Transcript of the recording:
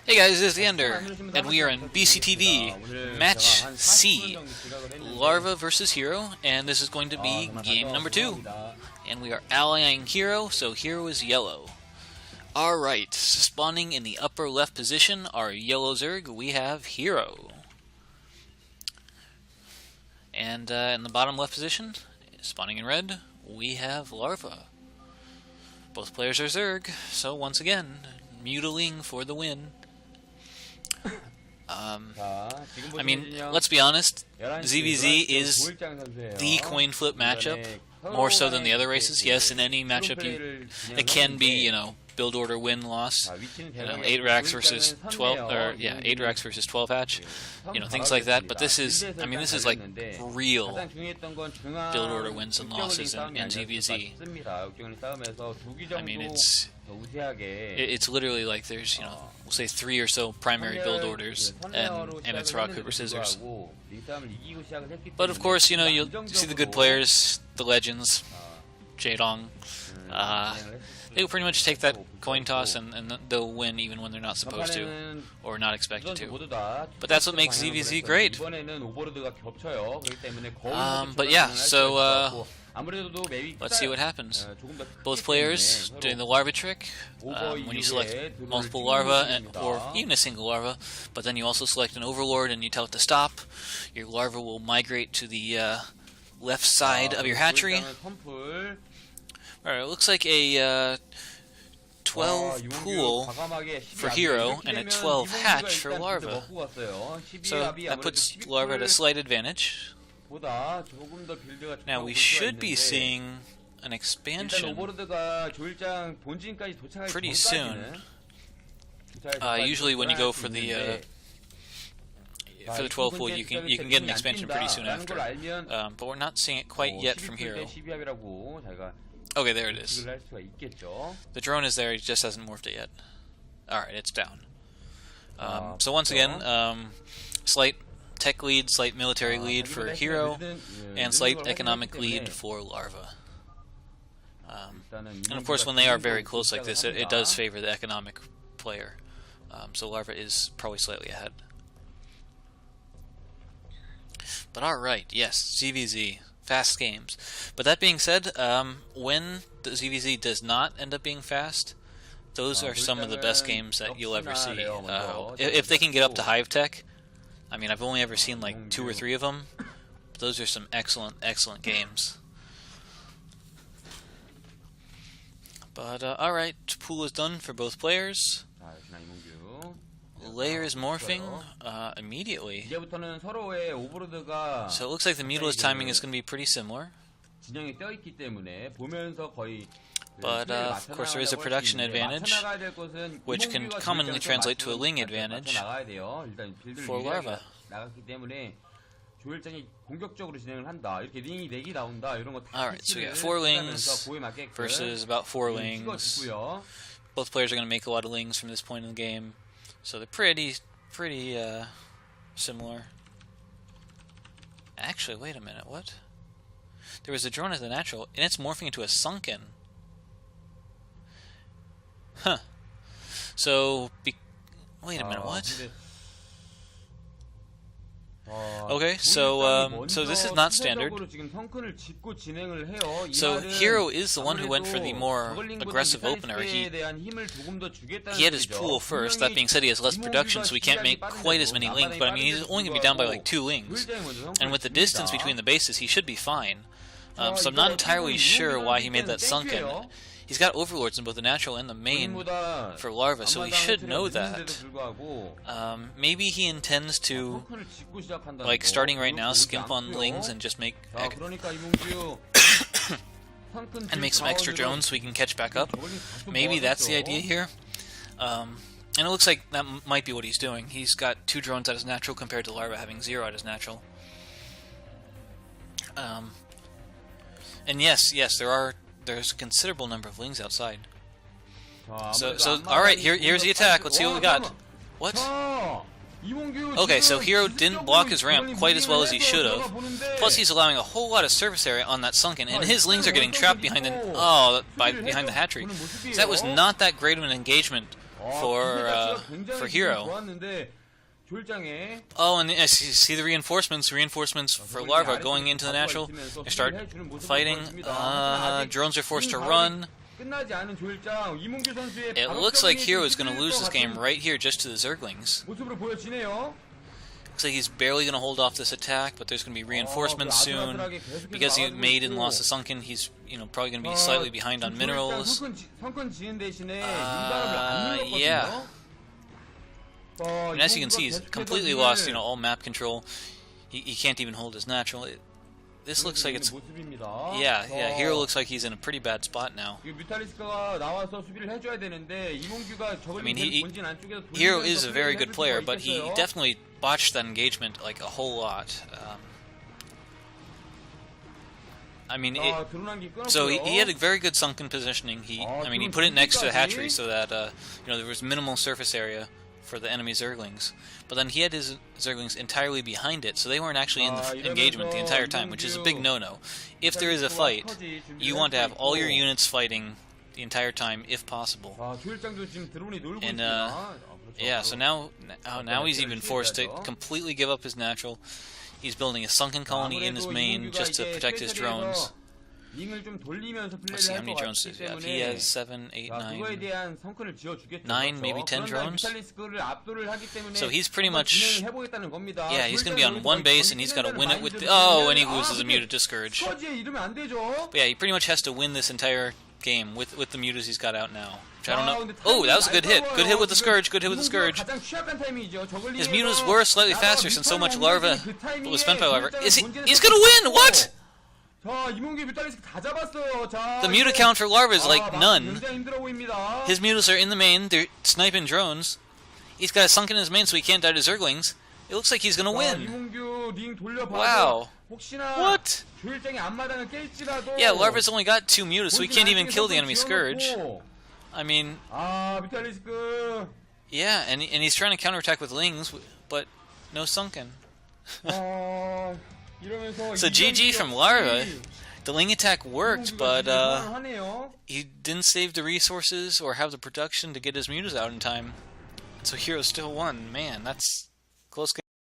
Hey guys, this is TheEnder, and we are in BCTV, Match C, Larva versus Hero, and this is going to be game number 2. And we are allying Hero, so Hero is yellow. Alright, spawning in the upper left position are yellow Zerg, we have Hero. And in the bottom left position, spawning in red, we have Larva. Both players are Zerg, so once again, mutiling for the win. I mean, let's be honest, ZVZ is the coin flip matchup, more so than the other races. Yes, in any matchup, it can be, you know, build order win-loss, 8 racks versus 12, or yeah, 8 racks versus 12 hatch, you know, things like that. But this is, I mean, this is like real build order wins and losses in ZVZ. I mean, it's literally like there's, you know, we'll say 3 or so primary build orders, and it's rock paper scissors. But of course, you know, you'll see the good players, the legends, Jaedong. They'll pretty much take that coin toss and they'll win even when they're not supposed to, or not expected to. But that's what makes ZVZ great. But yeah, so let's see what happens. Both players doing the larva trick, when you select multiple larva, or even a single larva, but then you also select an overlord and you tell it to stop, your larva will migrate to the left side of your hatchery. Alright, it looks like a 12 pool for Hero and a 12 hatch for Larva. So that puts Larva at a slight advantage. Now we should be seeing an expansion pretty soon. Usually when you go for the 12 pool, you can get an expansion pretty soon after. But we're not seeing it quite yet from Hero. Okay, there it is. The drone is there, it just hasn't morphed it yet. Alright, it's down. So once again, slight tech lead, slight military lead for Hero, and slight economic lead for Larva. And of course, when they are very close like this, it does favor the economic player. So Larva is probably slightly ahead. But alright, yes, ZVZ. Fast games. But that being said, when the ZVZ does not end up being fast, those are some of the best games that you'll ever see. If they can get up to Hive Tech, I mean, I've only ever seen like 2 or 3 of them. But those are some excellent, excellent games. But alright, pool is done for both players. Layer is morphing immediately. So it looks like the Mutila's timing is going to be pretty similar. But of course there is a production advantage, which can commonly translate to a Ling advantage for Larva. Alright, so we got 4 Lings versus about 4 Lings. Both players are going to make a lot of Lings from this point in the game. So they're pretty similar. Actually, wait a minute, what? There was a drone as a natural, and it's morphing into a sunken. Huh. So, wait a minute, what? Okay, so this is not standard. So Hero is the one who went for the more aggressive opener. He had his pool first. That being said, he has less production, so he can't make quite as many Lings. But I mean, he's only going to be down by like 2 Lings. And with the distance between the bases, he should be fine. So I'm not entirely sure why he made that sunken. He's got overlords in both the natural and the main for Larva, so he should know that. Maybe he intends to, like, starting right now, skimp on Lings and just make and make some extra drones so he can catch back up. Maybe that's the idea here. And it looks like that might be what he's doing. He's got 2 drones at his natural compared to Larva having 0 at his natural. And yes, there's a considerable number of Lings outside. So alright, here's the attack. Let's see what we got. What? Okay, so Hero didn't block his ramp quite as well as he should have. Plus, he's allowing a whole lot of surface area on that sunken, and his Lings are getting trapped behind the hatchery. So that was not that great of an engagement for for Hero. Oh, and see the reinforcements for Larva going into the natural. They start fighting. Drones are forced to run. It looks like Hero is going to lose this game right here just to the Zerglings. Looks like he's barely going to hold off this attack, but there's going to be reinforcements soon. Because he made and lost a Sunken, he's probably going to be slightly behind on minerals. Yeah. And as you can see, he's completely lost, all map control. He can't even hold his natural. This looks like it's... Yeah, Hero looks like he's in a pretty bad spot now. I mean, Hero is a very good player, but he definitely botched that engagement like a whole lot. I mean, so he had a very good sunken positioning. He put it next to the hatchery so that there was minimal surface area for the enemy Zerglings. But then he had his Zerglings entirely behind it, so they weren't actually in the engagement the entire time, which is a big no-no. If there is a fight, you want to have all your units fighting the entire time, if possible. And, yeah, so now he's even forced to completely give up his natural. He's building a sunken colony in his main just to protect his drones. Let's see how many drones does he have. He has 7, 8, 9, maybe 10 drones. So he's pretty much, yeah, he's going to be on one base and he's got to win it with the, oh, and he loses a Muta Discourage. But yeah, he pretty much has to win this entire game with the Mutas he's got out now. Which I don't know. Oh, that was a good hit. Good hit with the Scourge. Good hit with the Scourge. His Mutas were slightly faster since so much Larva was spent by Larva. He's going to win! What? The Muta count for Larva is like none. His Mutas are in the main. They're sniping drones. He's got a Sunken in his main so he can't die to Zerglings. It looks like he's going to win. Wow. What? Yeah, Larva's only got 2 Mutas, so he can't even kill the enemy Scourge. I mean... Yeah, and he's trying to counterattack with Lings, but no Sunken. So GG from Larva. The Ling attack worked, but he didn't save the resources or have the production to get his Mutas out in time. So Hero still won. Man, that's close game.